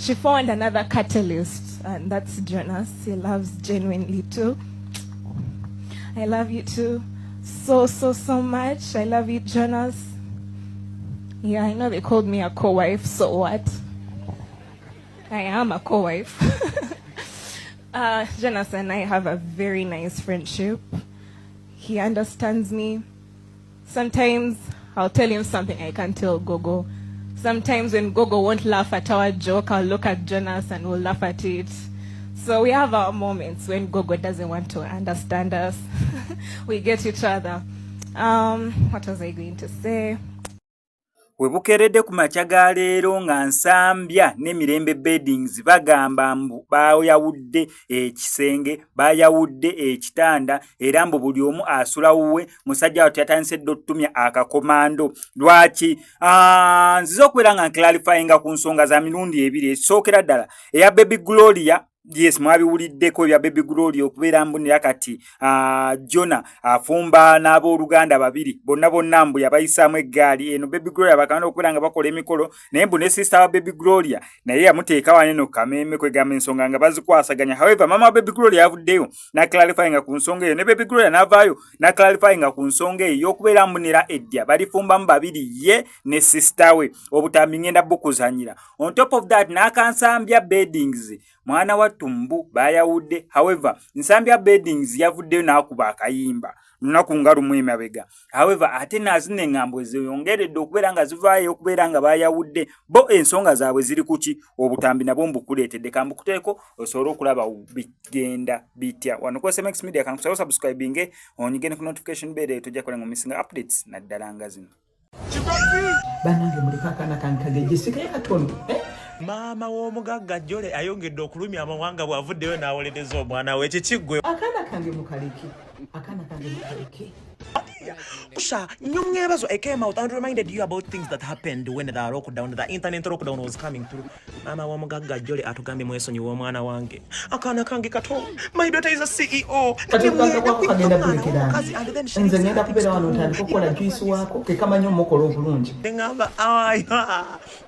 she found another catalyst, and that's Jonas. He loves genuinely too. I love you too. So much. I love you, Jonas. Yeah, I know they called me a co-wife, so what? I am a co-wife. Jonas and I have a very nice friendship. He understands me. Sometimes I'll tell him something I can't tell Gogo. Sometimes when Gogo won't laugh at our joke, I'll look at Jonas and we'll laugh at it. So we have our moments when Gogo doesn't want to understand us. We get each other. What was I going to say? Webukeredde ku makya ga leero nga Nsambya ne Mirembe beddings bagamba mbu bayawudde ekisenge, bayawudde ekitanda, era mbu buli omu asula wuwe. Musajja wattu yatandise ottumya akakomando. Lwaki? Nziza okubeera nga clarifyinga ku nsonga za mirundi ebiri. Ekisookera ddala eya Baby Gloria. Yes, mwabiwuliddeko bya Baby Gloria okubeera mbunira kati Jona afumba n'abooluganda babiri bonna mbu yabayisaamu eggaali eno. Baby Gloria bakanda okubeera nga bakola emikolo naye mbu ne sister wa Baby Gloria naye yamuteeka waneno kameme kwegamba ensonga nga bazikwasaganya. However, mama wa Baby Gloria yavuddeyo na clarifyinga ku nsonga eyo, ne Baby Gloria n'avaayo na clarifyinga ku nsonga eyo y'okubeera mbunira edya balifumbamu babiri ye ne sister we obutambi ngenda bukuzanyira. On top of that n'akansambya beddings mwana wa Tumbu bayawudde. However, Nsambya beddings yavuddeyo n'akuba akayimba lunaku nga lumu emabega. However, ate nazine engambo ezeyongeredde okubeera nga zivaayo okubeera nga bayawudde bo ensonga zaabwe ziri kuki obutambi nabwo mbukuleetedde kambukuteeko osobola okulaba bigenda bitya. Wano ku SMX Media kankusaba subscribinge onyigene ku notification bell tojja kulenga misinga updates naddala nga zino. Banange muli kakana kankage sikaye katono Mama w'omugagga Jole ayongedde okulumya amawanga bw'avuddeyo n'awolereza omwana we kikiggwe. Akana kange mukaliki. Usha, I came out and reminded you about things that happened when the lockdown, the internet lockdown was coming through. Mama w'omugagga Jole atugambe mwesonyi w'omwana wange. Akana kange kato. My daughter is a CEO. Nze ngenda kubeera wano ntandika okukola juice wako kekamanya omukolo obulungi. Ngamba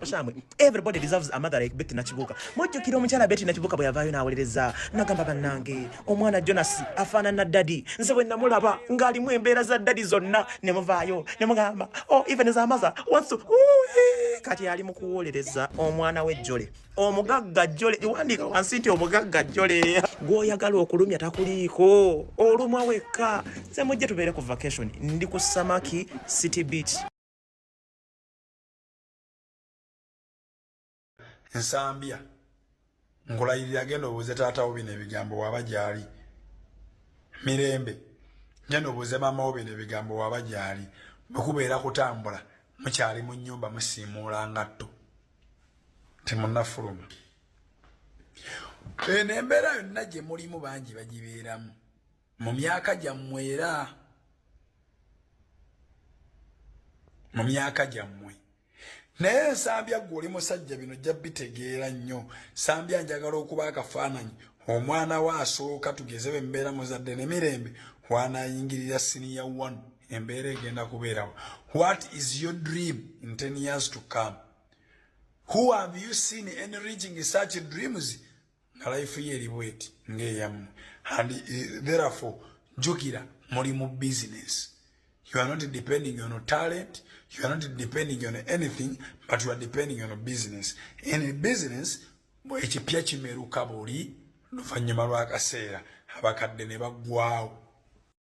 Oshamwe, everybody deserves a mother like Betty Nakibuka. Mujjukira omukyala Betty Nakibuka bwe yavaayo n'awolereza n'agamba bannange omwana Jonas afaanana daddy. Nze bwe namulaba ng'alimu embeera za daddy zonna ne muvaayo ne mugamba even as a mother wants to kati ali mu kuwolereza omwana we Jole. Omugagga Jole iwandika wansi nti omugagga Jole gw'oyagala okulumya takuliiko olumwa wekka. Nze mujje tubeere ku vacation ndi ku Samaki City Beach. Nsambya nkulayirira genda obuuze taata wo bino ebigambo waba gyali. Mirembe genda obuuze maama wo bino ebigambo waba gyali. Bwekubeera kutambula mukyali mu nnyumba musiimuula ngatto temunnafuluma. Eno embeera yonna gye mulimu bangi bagibeeramu mu myaka gyammwe era mu myaka gyammwe. Naye Nsambya gwe oli musajja bino jja bitegeera nnyo. Nsambya njagala okuba akafaananyi omwana we asooka tugeze bwe mbeera muzadde ne Mirembe wanaayingirira senior 1 embeera egenda kubeerawo. What is your dream in 10 years to come? Who have you seen any reaching such dreams? Life ye eri bweti ng'eyammwe. And therefore jukira muli mu business. You are not depending on talent. You are not depending on anything, but you are depending on a business. In a business, ekipya kimeruka buli luvannyuma lw'akaseera abakadde ne baggwaawo.